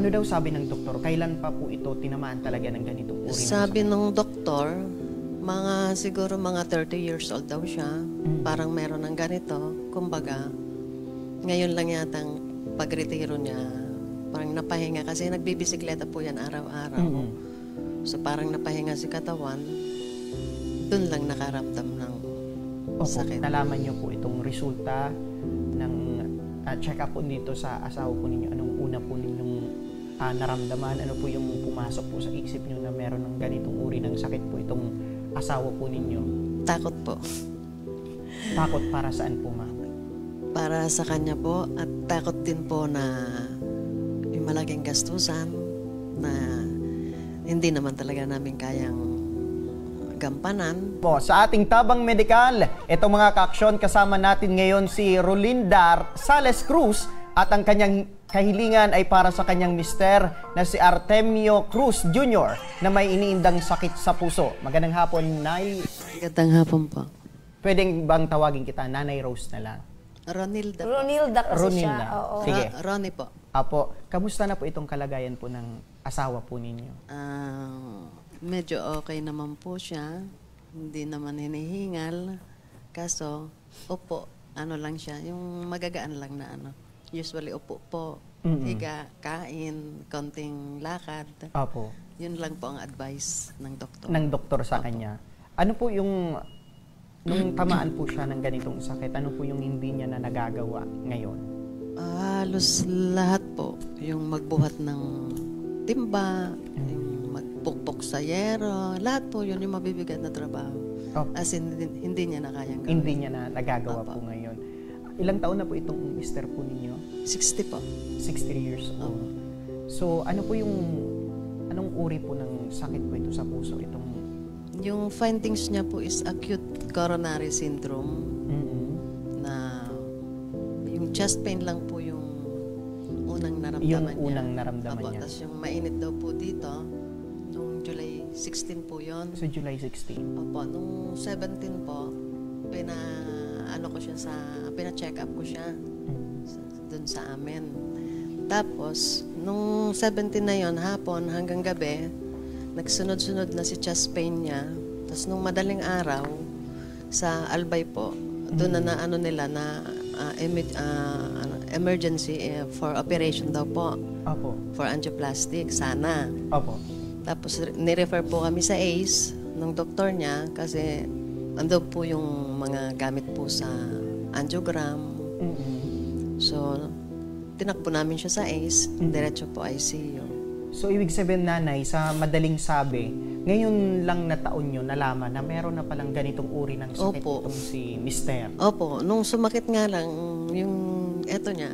Ano daw sabi ng doktor? Kailan pa po ito tinamaan talaga ng ganitong uri ng Sabi sakit? ng doktor, siguro mga 30 years old daw siya. Parang meron ng ganito. Kumbaga, ngayon lang yatang pagretiro niya, parang napahinga kasi nagbibisikleta po yan araw-araw. So parang napahinga si katawan, dun lang nakaramdam ng sakit. Nalaman niyo po itong resulta ng check-up po dito sa asawa po ninyo. Anong una po ninyong naramdaman? Ano po yung pumasok po sa isip niyo na meron ng ganitong uri ng sakit po itong asawa po ninyo? Takot po. Takot para saan po, ma'am? Para sa kanya po at takot din po na yung malaking gastusan na hindi naman talaga namin kayang gampanan. Po, sa ating tabang medikal, itong mga kaaksyon kasama natin ngayon si Rolindar Sales Cruz at ang kanyang kahilingan ay para sa kanyang mister na si Artemio Cruz Jr. na may iniindang sakit sa puso. Magandang hapon, Nay. Magandang hapon po. Pwedeng bang tawagin kita Nanay Rose na lang? Ronilda po. Ronilda kasi Ronilda. siya. Oo. Sige. Ronnie po. Apo, kamusta na po itong kalagayan po ng asawa po ninyo? Medyo okay naman po siya. Hindi naman hinihingal. Kaso, upo, ano lang siya, yung magagaan lang na ano. Usually upo po, higa, kain, konting lakad. Apo. Yun lang po ang advice ng doktor. Ng doktor sa kanya. Ano po yung, nung tamaan po siya ng ganitong sakit, ano po yung hindi niya na nagagawa ngayon? Halos lahat po. Yung magbuhat ng timba, yung magpukpok sa yero, lahat po yun yung mabibigat na trabaho. As in, hindi niya na kayang gawin. Hindi niya na nagagawa po ngayon. Ilang taon na po itong mister po ninyo? 60 po. 60 years old. So, ano po yung, anong uri po ng sakit po ito sa puso? Itong Yung findings niya po is acute coronary syndrome na yung chest pain lang po yung unang naramdaman yung niya. unang naramdaman niya. Tapos yung mainit daw po dito, nung July 16 po yon. So, July 16. Opo, nung 17 po, pina-check up ko siya dun sa amin. Tapos, nung 17 na yon hapon hanggang gabi, nagsunod-sunod na si chest pain niya. Tapos nung madaling araw, sa Albay po, doon na ano nila na emergency for operation daw po. Opo. For angioplastic, sana. Opo. Tapos nirefer po kami sa ACE ng doktor niya kasi ando po yung mga gamit po sa angiogram. So, tinakbo namin siya sa ACE, diretso po ICU. So, ibig sabihin, Nanay, sa madaling sabi, ngayon lang na taon nyo nalaman na meron na palang ganitong uri ng sakit itong si mister. Opo. Nung sumakit nga lang, yung eto niya,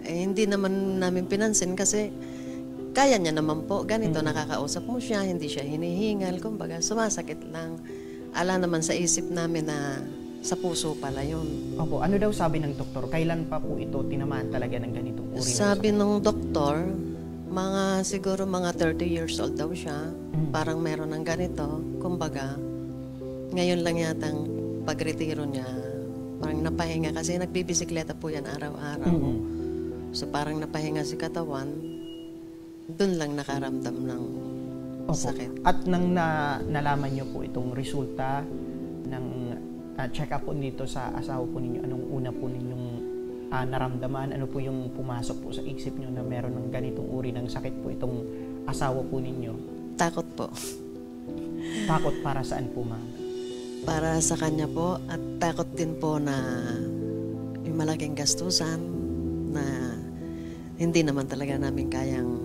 hindi naman namin pinansin kasi kaya niya naman po. Ganito, nakakausap mo siya, hindi siya hinihingal. Kumbaga, sumasakit lang. Ala naman sa isip namin na sa puso pala yun. Opo. Ano daw sabi ng doktor? Kailan pa po ito tinamaan talaga ng ganitong uri ng sakit? Sabi ng doktor, siguro mga 30 years old daw siya. Parang meron ng ganito. Kumbaga, ngayon lang yatang pagretiro niya, parang napahinga kasi nagbibisikleta po yan araw-araw. So parang napahinga si katawan, dun lang nakaramdam ng sakit. At nang nalaman niyo po itong resulta ng check-up po dito sa asawa po ninyo, anong una po ninyong naramdaman? Ano po yung pumasok po sa isip nyo na meron ng ganitong uri ng sakit po itong asawa po ninyo? Takot po. Takot para saan po, ma'am? Para sa kanya po at takot din po na yung malaking gastusan na hindi naman talaga namin kayang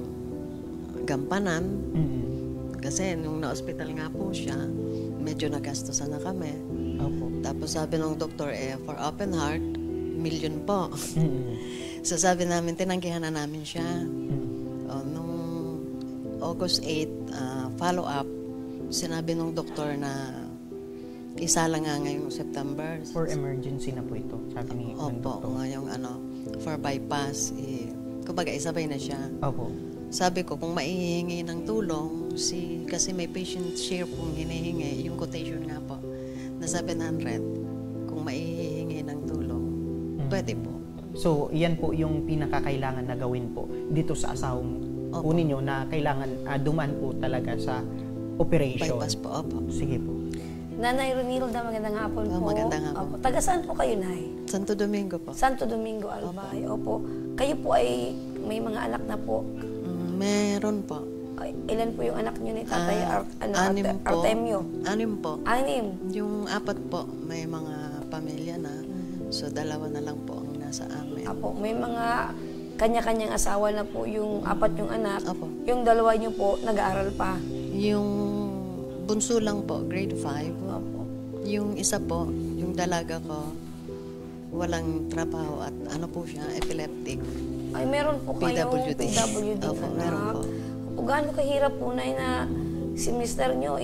gampanan. Kasi nung na-hospital nga po siya, medyo nagastusan na kami. Opo. Tapos sabi ng doktor, for open heart, million po. So sabi namin, tinanggihan na namin siya. Nung August 8, follow-up, sinabi ng doktor na isa lang nga ngayong September. For emergency na po ito, sabi ng doktor. Opo, ngayong for bypass. Kumbaga, isabay na siya. Opo. Sabi ko, kung maihingi ng tulong, kasi may patient share pong hinihingi, yung quotation nga po, na 700, kung maihingi ng tulong, pwede po. So, yan po yung pinakakailangan na gawin po dito sa asawang po ninyo na kailangan duman po talaga sa operation. Bypass po, opo. Sige po. Nanay Ronilda, magandang hapon po. Magandang hapon. Opo. Taga saan po kayo, Nay? Santo Domingo po. Santo Domingo, Albay. Opo. Kayo po ay may mga anak na po. Meron po. Ay, ilan po yung anak niyo ni Tatay Anim po. Artemio? 6 po. 6. Yung 4 po, may mga pamilya na. So, 2 na lang po ang nasa amin. Apo, may mga kanya-kanyang asawa na po yung 4 yung anak. Apo. Yung 2 niyo po, nag-aaral pa. Yung bunso lang po, grade 5. Apo. Yung isa po, yung dalaga ko, walang trabaho at ano po siya, epileptic. Ay, meron po kayong PWD. PWD Opo, meron po. O gaano kahirap po na si mister nyo,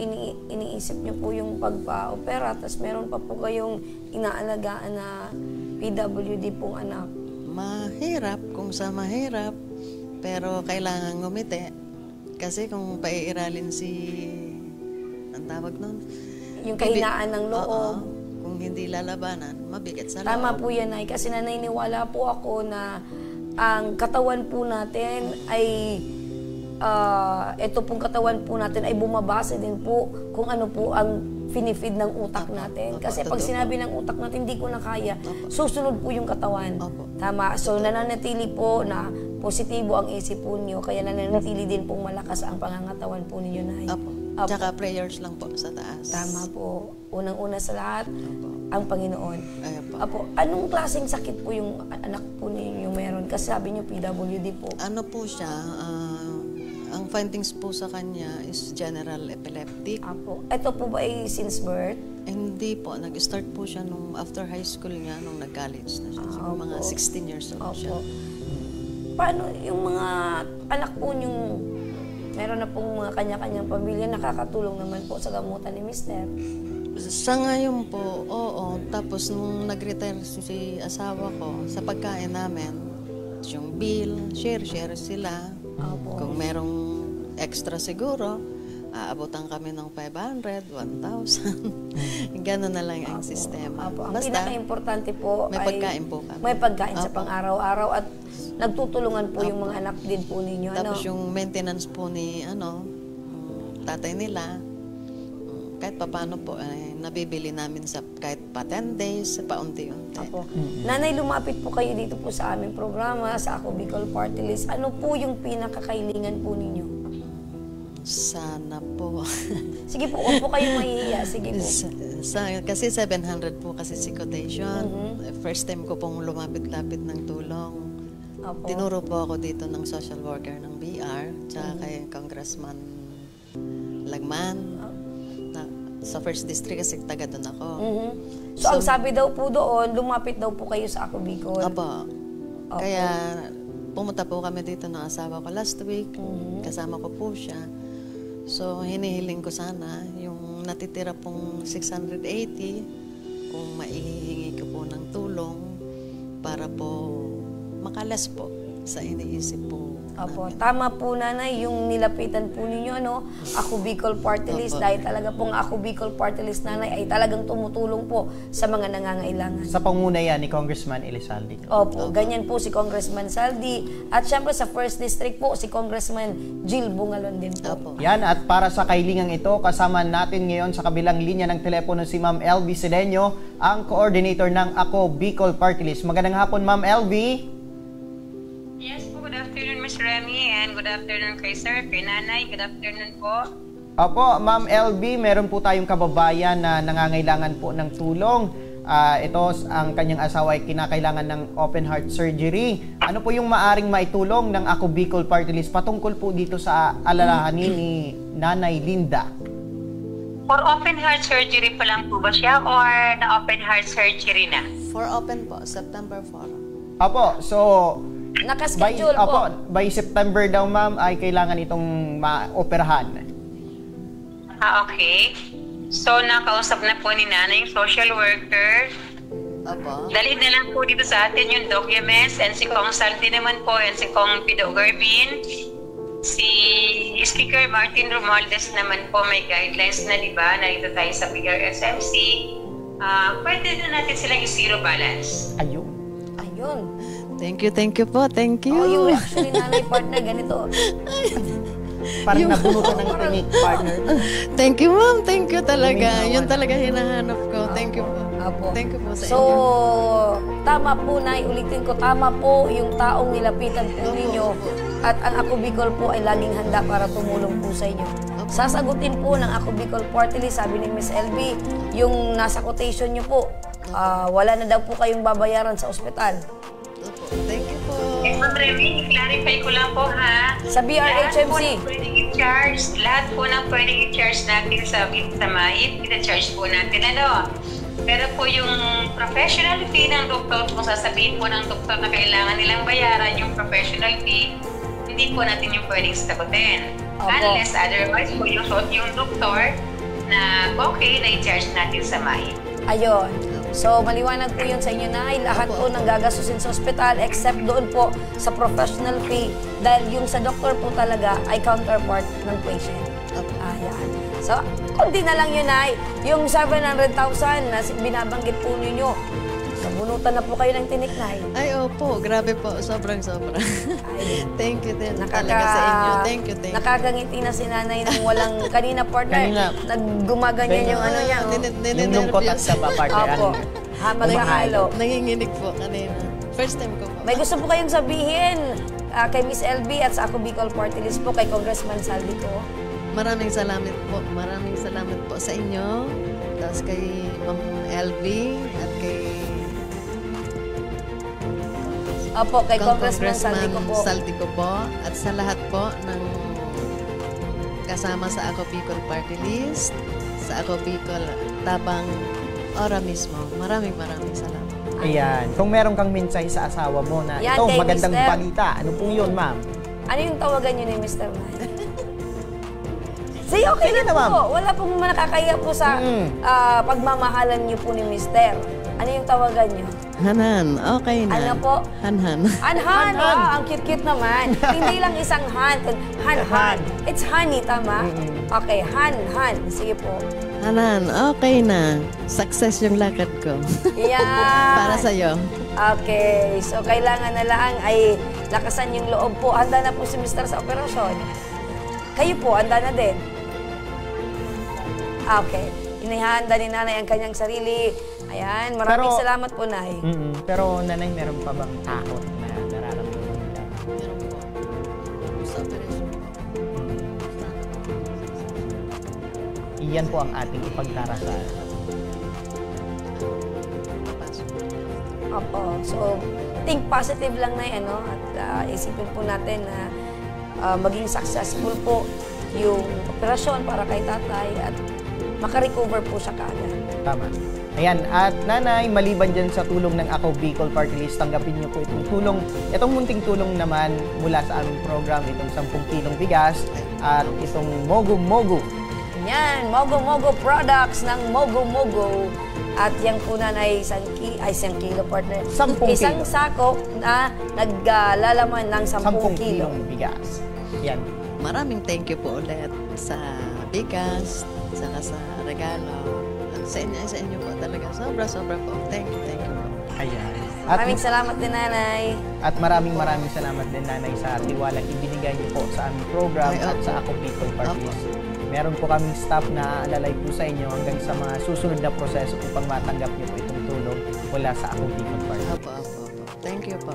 iniisip nyo po yung pagpa-opera, tapos meron pa po kayong inaalagaan na PWD pong anak. Mahirap kung sa mahirap, pero kailangan ngumiti. Kasi kung paiiralin ang tawag nun? Yung kahinaan ng loob. Oo. Kung hindi lalabanan, mabigat sa loob. Tama po yan, Nay. Kasi naniniwala po ako na ang katawan po natin ay ito pong katawan po natin ay bumabase din po kung ano po ang finifeed ng utak natin. Kasi pag sinabi ng utak natin, hindi ko na kaya, susunod po yung katawan. Tama. So, nananatili po na positibo ang isip po niyo, kaya nananatili din pong malakas ang pangangatawan po ninyo, Nay. Opo. Tsaka prayers lang po sa taas. Tama po. Unang-una sa lahat, ang Panginoon. Opo. Apo, anong klaseng sakit po yung anak po ninyo meron? Kasi sabi niyo PWD po. Ano po siya, ang findings po sa kanya is general epileptic. Apo. Ito po ba ay since birth? Hindi po, nag-start po siya nung after high school niya, nung nag-college na siya. Siguro mga 16 years old siya. Opo. Paano yung mga anak po niyong meron na pong mga kanya-kanyang pamilya, nakakatulong naman po sa gamutan ni Mister? Sa ngayon po, oo. Tapos nung nag-retire si asawa ko, sa pagkain namin, yung bill, share sila. Opo. Kung merong extra siguro, aabotan kami ng 500, 1,000. Gano'n na lang ang sistema. Opo. Ang Basta, pinaka-importante po may ay pagkain po kami. may pagkain sa Opo. pang-araw-araw at nagtutulungan po yung mga anak din po ninyo. Tapos ano? yung maintenance po ni tatay nila, kahit papaano po, nabibili namin sa kahit pa 10 days, paunti-unti. Opo. Nanay, lumapit po kayo dito po sa aming programa, sa Ako Bicol Party List. Ano po yung pinakakailingan po ninyo? Sana po. Sige po, huwag po kayong mahihiya. Sige po. Kasi 700 po kasi si quotation. First time ko pong lumapit-lapit ng tulong. Opo. Tinuro po ako dito ng social worker ng BR, tsaka kay Congressman Lagman. Sa first district kasi taga doon ako. So, ang sabi daw po doon, lumapit daw po kayo sa Ako Bicol. Opo. Kaya pumunta po kami dito ng asawa ko last week. Kasama ko po siya. So, hinihiling ko sana yung natitira pong 680 kung maihihingi ko po ng tulong para po makalas po sa iniisip po Opo, namin. tama po, Nanay, yung nilapitan po ninyo, Ako Bicol Party List, dahil talaga pong Ako Bicol Party List, Nanay, ay talagang tumutulong po sa mga nangangailangan. Sa pangunayan ni Congressman Elizalde. Opo, ganyan po si Congressman Saldi. At syempre sa First District po, si Congressman Jill Bungalon din po. Opo. Yan, at para sa kailingang ito, kasama natin ngayon sa kabilang linya ng telepono si Ma'am LV Sedeño, ang coordinator ng Ako Bicol Party List. Magandang hapon, Ma'am LV. Yes po, good afternoon Ms. Remy and good afternoon kay Sir, kay Nanay, good afternoon po. Opo, Ma'am LV, meron po tayong kababayan na nangangailangan po ng tulong. Ito, ang kanyang asawa ay kinakailangan ng open heart surgery. Ano po yung maaring maitulong ng Ako Bicol Party List patungkol po dito sa alalahanin ni Nanay Linda? For open heart surgery pa lang po ba siya or na open heart surgery na? For open po, September 4. Opo, so Nakaschedule po. by September daw, ma'am, ay kailangan itong maoperahan. Okay. So, nakausap na po ni Nanay yung social worker. Opo. Dalhin na lang po dito sa atin yung documents and si Kong Saldi naman po and si Kong Pido Garbin. Si Speaker Martin Romualdez naman po may guidelines na, di ba, na ito tayo sa PRSMC. Pwede na natin silang i-zero balance. Ayun. Ayun. Thank you po. Thank you. Oh, yung reaction ni nanay partner, ganito. Parang nabunutan ng tinik, partner. Thank you, ma'am. Thank you talaga. Yun talaga hinahanap ko. Thank you po. Apo. Thank you po sa So, inyo. tama po, Nay. Ulitin ko, tama po yung taong nilapitan po ninyo. At ang Ako Bicol po ay laging handa para tumulong po sa inyo. Sasagutin po ng Ako Bicol Party List, sabi ni Miss LB, yung nasa quotation nyo po, wala na daw po kayong babayaran sa ospital. Opo. Thank you po. Ma'am Remy, clarify ko lang po ha. Sa BRHMC. Lahat po ng pwedeng i-charge, lahat po ng pwedeng i-charge natin sa MAIP, i-charge po natin ano. Pero po yung professional fee ng doktor, kung sasabihin po ng doktor na kailangan nilang bayaran yung professional fee, hindi po natin yung pwedeng sagutin. Opo. Unless otherwise po yung doktor na okay na i-charge natin sa MAIP. Ayun. So, maliwanag po yun sa inyo, Nay. Lahat po nang gagastusin sa ospital except doon po sa professional fee dahil yung sa doktor po talaga ay counterpart ng patient. Ayan. So, kundi na lang yun, Nay. Yung 700,000 na binabanggit po ninyo, nabunutan na po kayo ng tinik, Nay. Ay, opo. Grabe po. Sobrang-sobra. Ay, Thank you din talaga sa inyo. Thank you. Nakakangiti na si Nanay nang walang kanina partner. Kanina. Naggumaganyan yung ano niya. oh. Yung lungkot at saba, partner. Opo. Maghahalo. Nanginginig po kanina. First time ko po. May gusto po kayong sabihin kay Miss LB at sa Ako Bicol Party List po, kay Congressman Saldico. Maraming salamat po. Maraming salamat po sa inyo. Tapos kay Ma'am LB at kay Opo, kay Congressman Saldico po. Saldico po. At sa lahat po ng kasama sa Ako Bicol Party List, sa Ako Bicol Tabang Ora mismo. Maraming salamat. Ayan. Kung meron kang mensahe sa asawa mo na Yan, ito, kay magandang Mr. balita. Ano po yun, ma'am? Ano yung tawagan niyo ni Mr. May? Sige, okay Sige na na, ma'am. po. Wala pong nakakaya po sa pagmamahalan niyo po ni Mr. Ano yung tawagan niyo? Hanan, okay na. Ano po? Hanhan. Han-han, ang cute-cute naman. Hindi lang isang han, han-han. It's honey, tama? Okay, han-han. Sige po. Hanan, okay na. Success yung lakad ko. Yan. Para sa'yo. Okay, so kailangan na lang ay lakasan yung loob po. Handa na po si Mr. sa operasyon. Kayo po, handa na din. Okay. Inihanda ni Nanay ang kanyang sarili. Ayan, maraming Pero- salamat po, Nay. Pero, nanay, meron pa bang takot na nararamdaman nila? Meron po. Sa operation po. Iyan po ang ating ipagdarasal. Papasok. Opo. So, think positive lang, Nay, ano? At isipin po natin na maging successful po yung operasyon para kay tatay at makarecover po siya kaagad. Tama. Ayan, at nanay, maliban dyan sa tulong ng Ako Bicol Party List, tanggapin niyo po itong tulong, itong munting tulong naman mula sa aming program, itong 10 kilong bigas at itong Mogo Mogo. Yan, Mogo Mogo products ng Mogo Mogo. At yung po na ay isang kilo, partner. 10 Isang kilo. sako na naglalaman ng 10 10 kilo. kilong bigas. Yan. Maraming thank you po ulit sa bigas, saka sa regalo. At sa inyo po talaga. Sobra po. Thank you po. Ayan. At, Maraming salamat din, Nanay. at maraming salamat din, nanay, sa tiwalang ibinigay niyo po sa aming program Ay, at opo. sa Ako Bicol Party Opo. List. Meron po kaming staff na alalay po sa inyo hanggang sa mga susunod na proseso upang matanggap niyo po itong tulong mula sa Ako Bicol Party List. Opo. Thank you po.